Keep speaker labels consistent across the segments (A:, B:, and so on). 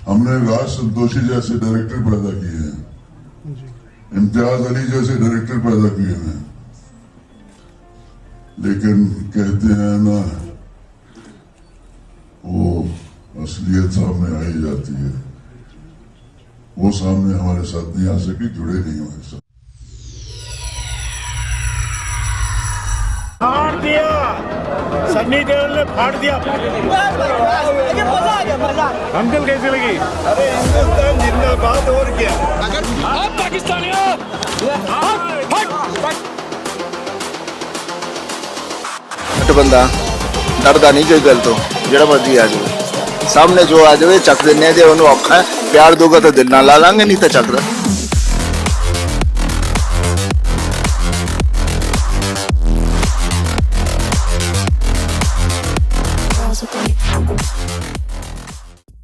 A: हमने राज संतोषी जैसे डायरेक्टर पैदा किए हैं, इम्तियाज अली जैसे डायरेक्टर पैदा किए हैं, लेकिन कहते हैं ना वो असलियत सामने आ ही जाती है। वो सामने हमारे साथ नहीं आ सकी, जुड़े नहीं हमारे साथ।
B: फाड़ दिया, सन्नी देओल ने फाड़ दिया। अंकल कैसी लगी?
C: अरे हिंदुस्तान जिंदाबाद और क्या।
B: आप पाकिस्तानी हो?
D: बंदा डरदा नहीं कोई गल तो जेड़ा मर्जी आ जाए सामने जो आ जाए चक देने दे उन्होंने औखा है प्यार दूगा तो दिल ना ला लांगे नहीं तो चक दे।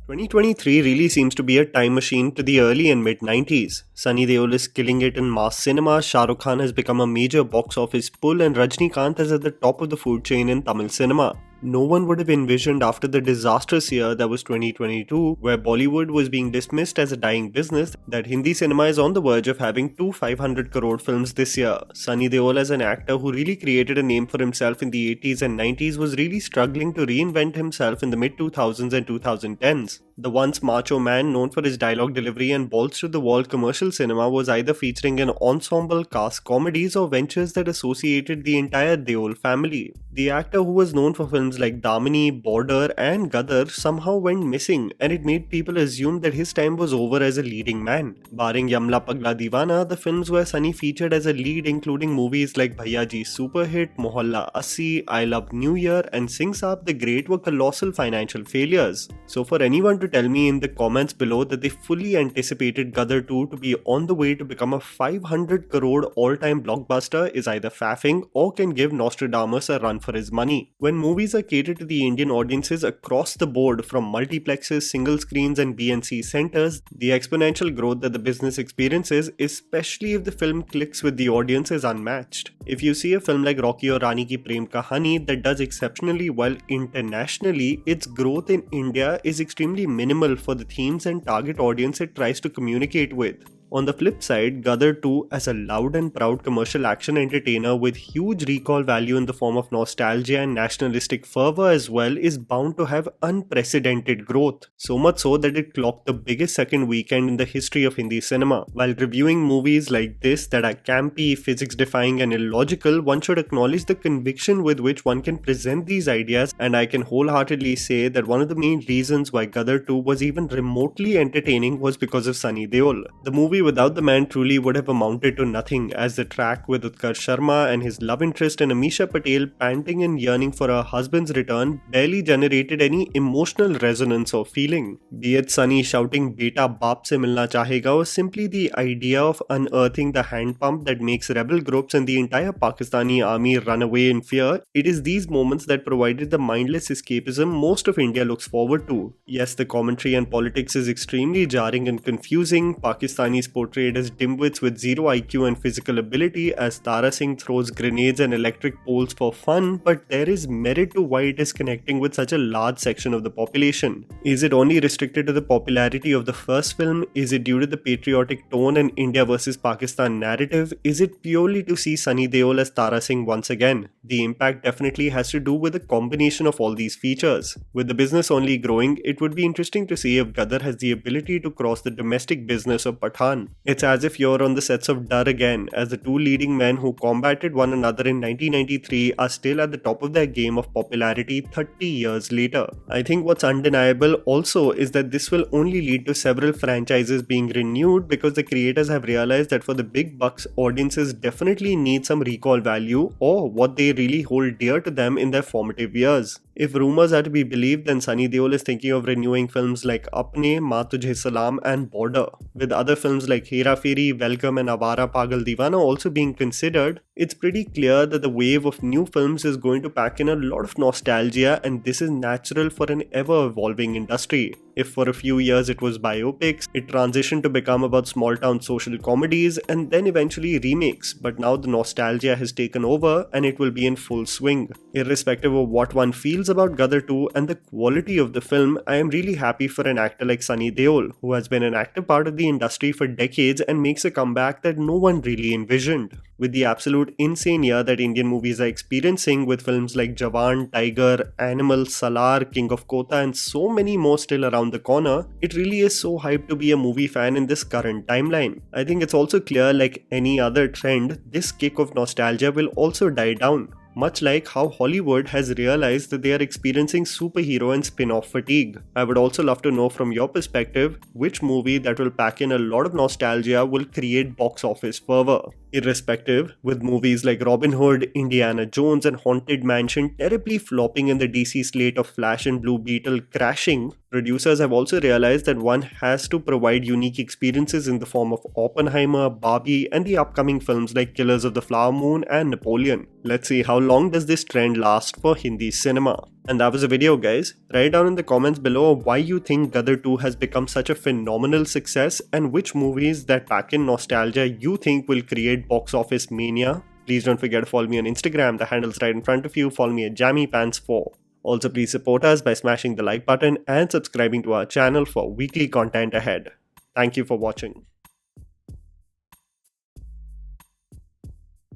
E: 2023 really seems to be a time machine to the early and mid-90s. Sunny Deol is killing it in mass cinema, Shah Rukh Khan has become a major box office pull, and Rajinikanth is at the top of the food chain in Tamil cinema. No one would have envisioned after the disastrous year that was 2022, where Bollywood was being dismissed as a dying business, that Hindi cinema is on the verge of having two 500 crore films this year. Sunny Deol, as an actor who really created a name for himself in the 80s and 90s, was really struggling to reinvent himself in the mid-2000s and 2010s. The once macho man, known for his dialogue delivery and balls-to-the-wall commercial cinema, was either featuring in ensemble cast comedies or ventures that associated the entire Deol family. The actor, who was known for films like Damini, Border and Gadar, somehow went missing, and it made people assume that his time was over as a leading man. Barring Yamla Pagla Deewana, the films where Sunny featured as a lead, including movies like Bhaiya Ji's super hit, Mohalla Assi, I Love New Year and Singh Saab the Great, were colossal financial failures. So for anyone to tell me in the comments below that they fully anticipated Gadar 2 to be on the way to become a 500 crore all-time blockbuster is either faffing or can give Nostradamus a run for his money. When movies are catered to the Indian audiences across the board, from multiplexes, single screens and BNC centers, the exponential growth that the business experiences, especially if the film clicks with the audience, is unmatched. If you see a film like Rocky or Rani Ki Prem Kahani that does exceptionally well internationally, its growth in India is extremely minimal for the themes and target audience it tries to communicate with. On the flip side, Gadar 2, as a loud and proud commercial action entertainer with huge recall value in the form of nostalgia and nationalistic fervor as well, is bound to have unprecedented growth. So much so that it clocked the biggest second weekend in the history of Hindi cinema. While reviewing movies like this that are campy, physics-defying and illogical, one should acknowledge the conviction with which one can present these ideas, and I can wholeheartedly say that one of the main reasons why Gadar 2 was even remotely entertaining was because of Sunny Deol. The movie without the man truly would have amounted to nothing, as the track with Utkarsh Sharma and his love interest and Amisha Patel panting and yearning for her husband's return barely generated any emotional resonance or feeling. Be it Sunny shouting "Beta baap se milna chahega" or simply the idea of unearthing the hand pump that makes rebel groups and the entire Pakistani army run away in fear, it is these moments that provided the mindless escapism most of India looks forward to. Yes, the commentary and politics is extremely jarring and confusing. Pakistanis portrayed as dimwits with zero IQ and physical ability, as Tara Singh throws grenades and electric poles for fun, but there is merit to why it is connecting with such a large section of the population. Is it only restricted to the popularity of the first film? Is it due to the patriotic tone and India versus Pakistan narrative? Is it purely to see Sunny Deol as Tara Singh once again? The impact definitely has to do with a combination of all these features. With the business only growing, it would be interesting to see if Gadar has the ability to cross the domestic business of Pathaan. It's as if you're on the sets of Dar again, as the two leading men who combated one another in 1993 are still at the top of their game of popularity 30 years later. I think what's undeniable also is that this will only lead to several franchises being renewed, because the creators have realized that for the big bucks, audiences definitely need some recall value or what they really hold dear to them in their formative years. If rumors are to be believed, then Sunny Deol is thinking of renewing films like Apne, Maa Tujhe Salam and Border, with other films like Hera Fairy, Welcome and Avara Pagal Deewana also being considered. It's pretty clear that the wave of new films is going to pack in a lot of nostalgia, and this is natural for an ever-evolving industry. If for a few years it was biopics, it transitioned to become about small town social comedies and then eventually remakes, but now the nostalgia has taken over and it will be in full swing. Irrespective of what one feels about Gadar 2 and the quality of the film, I am really happy for an actor like Sunny Deol, who has been an active part of the industry for decades and makes a comeback that no one really envisioned. With the absolute insane year that Indian movies are experiencing with films like Jawan, Tiger, Animal, Salar, King of Kotha and so many more still around the corner, it really is so hyped to be a movie fan in this current timeline. I think it's also clear, like any other trend, this kick of nostalgia will also die down. Much like how Hollywood has realized that they are experiencing superhero and spin-off fatigue. I would also love to know from your perspective, which movie that will pack in a lot of nostalgia will create box office fervor. Irrespective, with movies like Robin Hood, Indiana Jones and Haunted Mansion terribly flopping and the DC slate of Flash and Blue Beetle crashing, producers have also realized that one has to provide unique experiences in the form of Oppenheimer, Barbie and the upcoming films like Killers of the Flower Moon and Napoleon. Let's see how long does this trend last for Hindi cinema. And that was the video, guys. Write down in the comments below why you think Gadar 2 has become such a phenomenal success and which movies that pack in nostalgia you think will create box office mania. Please don't forget to follow me on Instagram, the handle's right in front of you. Follow me at JammyPants4. Also, please support us by smashing the like button and subscribing to our channel for weekly content ahead. Thank you for watching.